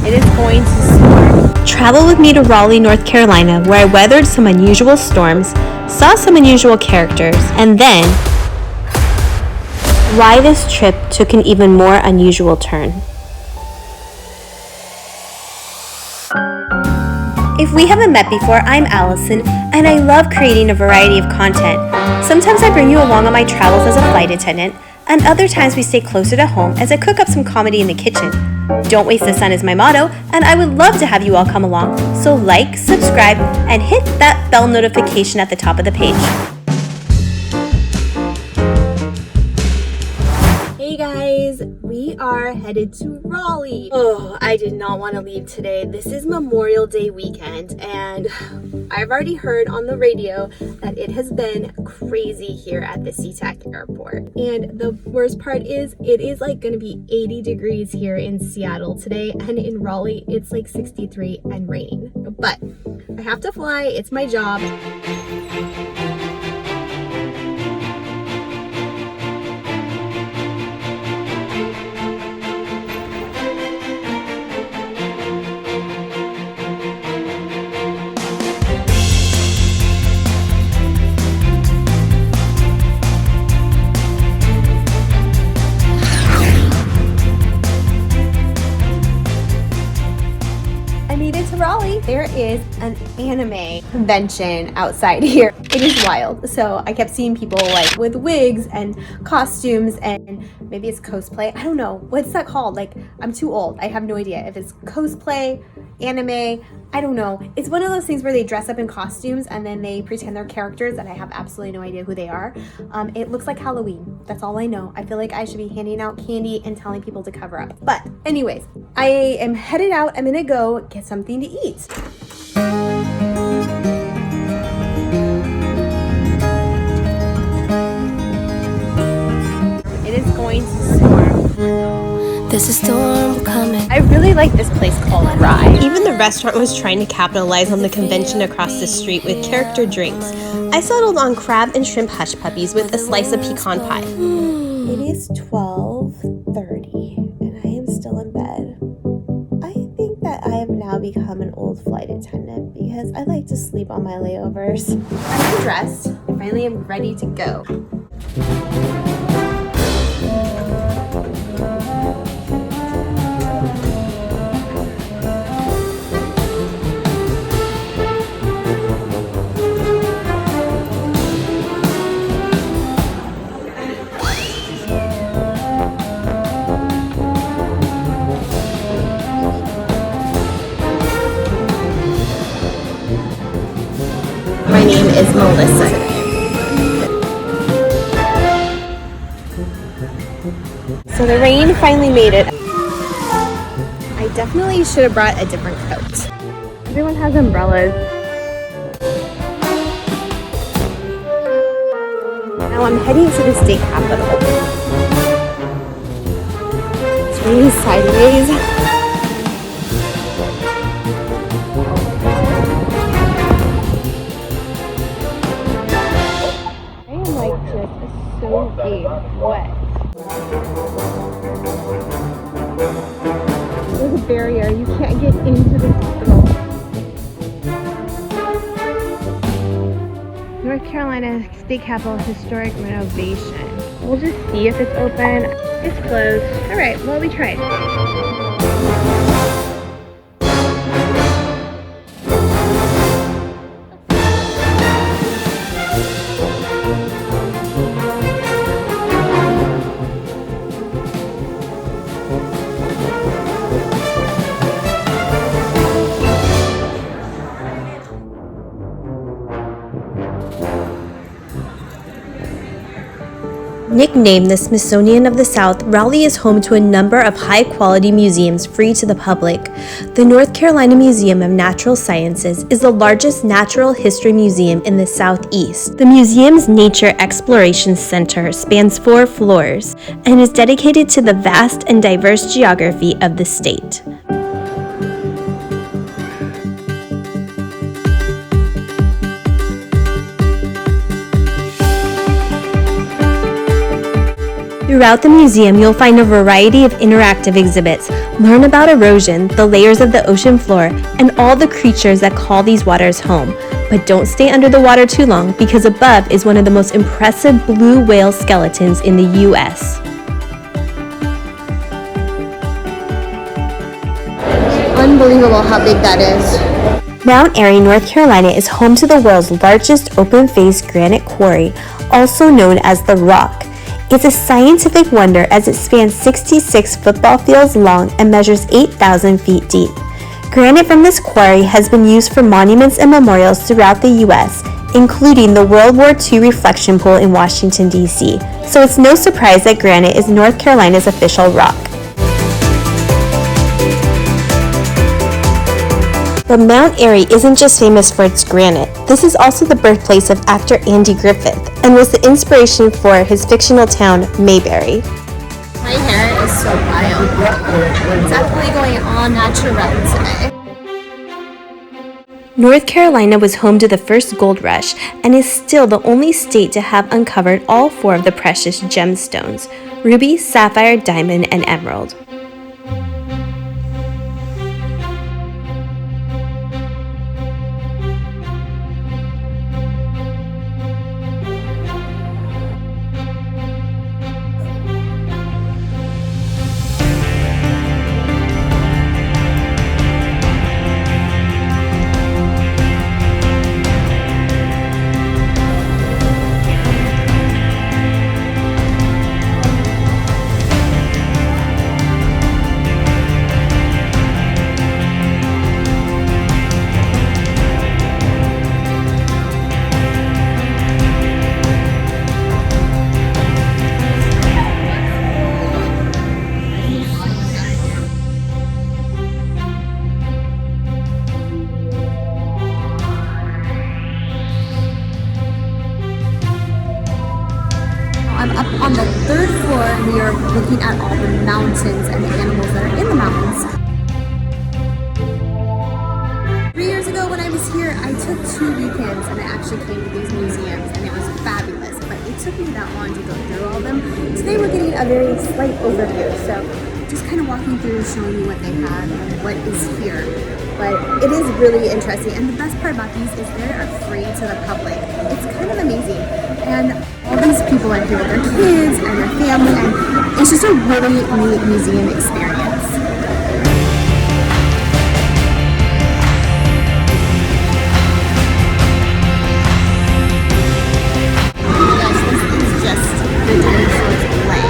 It is going to storm. Travel with me to Raleigh, North Carolina, where I weathered some unusual storms, saw some unusual characters, and then why this trip took an even more unusual turn. If we haven't met before, I'm Allison, and I love creating a variety of content. Sometimes I bring you along on my travels as a flight attendant, and other times we stay closer to home as I cook up some comedy in the kitchen. Don't waste the sun is my motto, and I would love to have you all come along. So like, subscribe, and hit that bell notification at the top of the page. Hey guys, we are headed to Raleigh. Oh, I did not want to leave today. This is Memorial Day weekend, and I've already heard on the radio that it has been crazy here at the SeaTac airport. And the worst part is it is like going to be 80 degrees here in Seattle today, and in Raleigh it's like 63 and raining. But I have to fly, it's my job. Raleigh, there is an anime convention outside here. It is wild. So I kept seeing people like with wigs and costumes, and maybe it's cosplay. I don't know. What's that called? Like, I'm too old. I have no idea if it's cosplay, anime. I don't know. It's one of those things where they dress up in costumes and then they pretend they're characters, and I have absolutely no idea who they are. It looks like Halloween. That's all I know. I feel like I should be handing out candy and telling people to cover up. But anyways, I am headed out. I'm gonna go get something to eat. It is going to storm. There's a storm coming. I really like this place called Rye. Even the restaurant was trying to capitalize on the convention across the street with character drinks. I settled on crab and shrimp hush puppies with a slice of pecan pie. It is 12:30 and I am still in bed. I think that I have now become an old flight attendant because I like to sleep on my layovers. I'm dressed. I finally am ready to go. My name is Melissa. So the rain finally made it. I definitely should have brought a different coat. Everyone has umbrellas. Now I'm heading to the state capitol. It's raining sideways. So deep, wet. There's a barrier. You can't get into the Capitol. North Carolina State Capitol Historic Renovation. We'll just see if it's open. It's closed. All right, well, we tried. Nicknamed the Smithsonian of the South, Raleigh is home to a number of high-quality museums free to the public. The North Carolina Museum of Natural Sciences is the largest natural history museum in the Southeast. The museum's Nature Exploration Center spans 4 floors and is dedicated to the vast and diverse geography of the state. Throughout the museum, you'll find a variety of interactive exhibits. Learn about erosion, the layers of the ocean floor, and all the creatures that call these waters home. But don't stay under the water too long, because above is one of the most impressive blue whale skeletons in the U.S. Unbelievable how big that is. Mount Airy, North Carolina is home to the world's largest open-face granite quarry, also known as the Rock. It's a scientific wonder as it spans 66 football fields long and measures 8,000 feet deep. Granite from this quarry has been used for monuments and memorials throughout the U.S., including the World War II reflection pool in Washington, D.C., so it's no surprise that granite is North Carolina's official rock. But Mount Airy isn't just famous for its granite. This is also the birthplace of actor Andy Griffith and was the inspiration for his fictional town, Mayberry. My hair is so wild. It's definitely going all natural today. North Carolina was home to the first gold rush and is still the only state to have uncovered all four of the precious gemstones: ruby, sapphire, diamond, and emerald. I'm up on the third floor and we are looking at all the mountains and the animals that are in the mountains. 3 years ago when I was here, I took 2 weekends and I actually came to these museums and it was fabulous, but it took me that long to go through all of them. Today we're getting a very slight overview, so just kind of walking through, showing you what they have and what is here. But it is really interesting, and the best part about these is they are free to the public. It's kind of amazing, and all these people are here with their kids and their family, and it's just a really neat museum experience. Guys, this is just the dinosaurs play.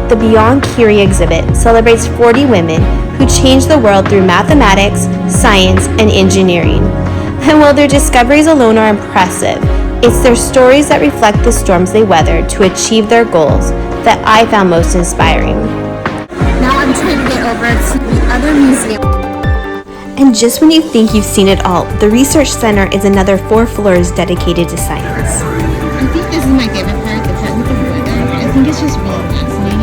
The Beyond Curie exhibit celebrates 40 women who changed the world through mathematics, science, and engineering. And while their discoveries alone are impressive, it's their stories that reflect the storms they weathered to achieve their goals that I found most inspiring. Now I'm trying to get over to the other museum. And just when you think you've seen it all, the Research Center is another 4 floors dedicated to science. I think this is my favorite part, the technical weather. I think it's just really fascinating.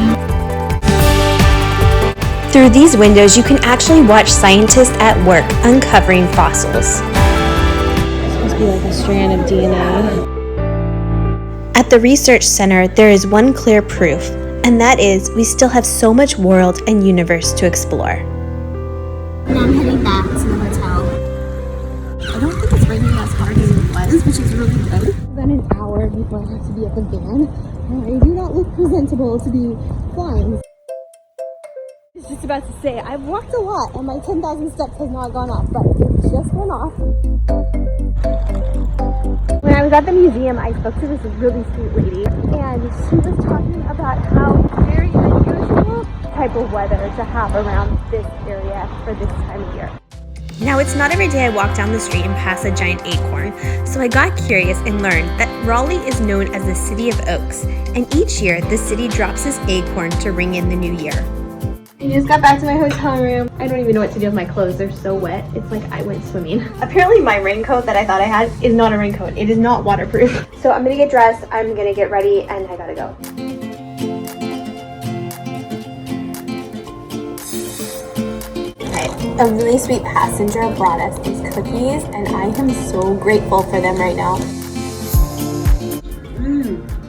Through these windows, you can actually watch scientists at work uncovering fossils. It's supposed to be like a strand of DNA. At the Research Center, there is one clear proof, and that is we still have so much world and universe to explore. Now I'm heading back to the hotel. I don't think it's raining as hard as it was, which is really good. Then an hour before I have to be at the van, and I do not look presentable to be flying. I was just about to say, I've walked a lot and my 10,000 steps has not gone off, but it just went off. When I was at the museum, I spoke to this really sweet lady, and she was talking about how very unusual type of weather to have around this area for this time of year. Now, it's not every day I walk down the street and pass a giant acorn, so I got curious and learned that Raleigh is known as the City of Oaks, and each year the city drops this acorn to ring in the new year. I just got back to my hotel room. I don't even know what to do with my clothes. They're so wet. It's like I went swimming. Apparently my raincoat that I thought I had is not a raincoat. It is not waterproof. So I'm gonna get dressed, I'm gonna get ready, and I gotta go. Alright, A really sweet passenger brought us these cookies, and I am so grateful for them right now.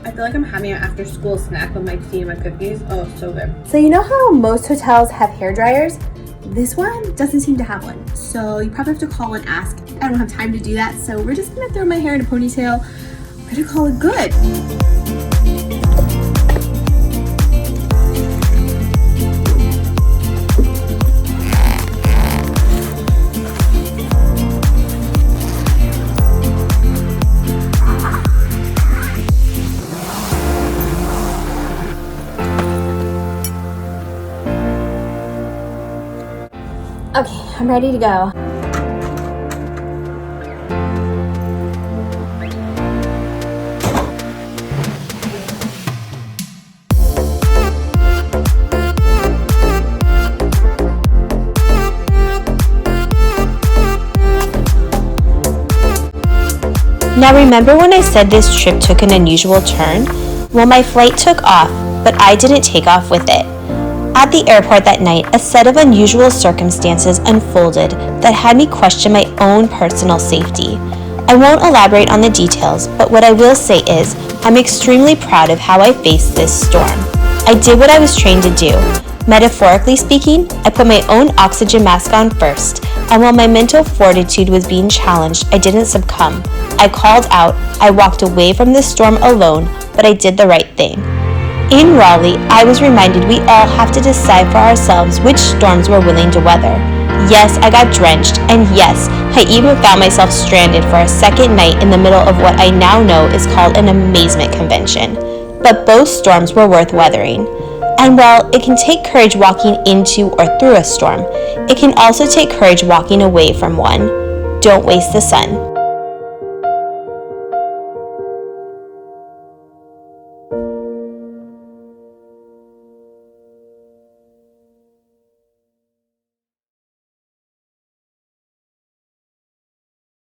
I feel like I'm having an after school snack with my tea and my cookies. Oh, so good. So you know how most hotels have hair dryers? This one doesn't seem to have one. So you probably have to call and ask. I don't have time to do that, so we're just gonna throw my hair in a ponytail. We're gonna call it good. Okay, I'm ready to go. Now remember when I said this trip took an unusual turn? Well, my flight took off, but I didn't take off with it. At the airport that night, a set of unusual circumstances unfolded that had me question my own personal safety. I won't elaborate on the details, but what I will say is, I'm extremely proud of how I faced this storm. I did what I was trained to do. Metaphorically speaking, I put my own oxygen mask on first, and while my mental fortitude was being challenged, I didn't succumb. I called out, I walked away from the storm alone, but I did the right thing. In Raleigh, I was reminded we all have to decide for ourselves which storms we're willing to weather. Yes, I got drenched, and yes, I even found myself stranded for a second night in the middle of what I now know is called an amazement convention. But both storms were worth weathering. And while it can take courage walking into or through a storm, it can also take courage walking away from one. Don't waste the sun.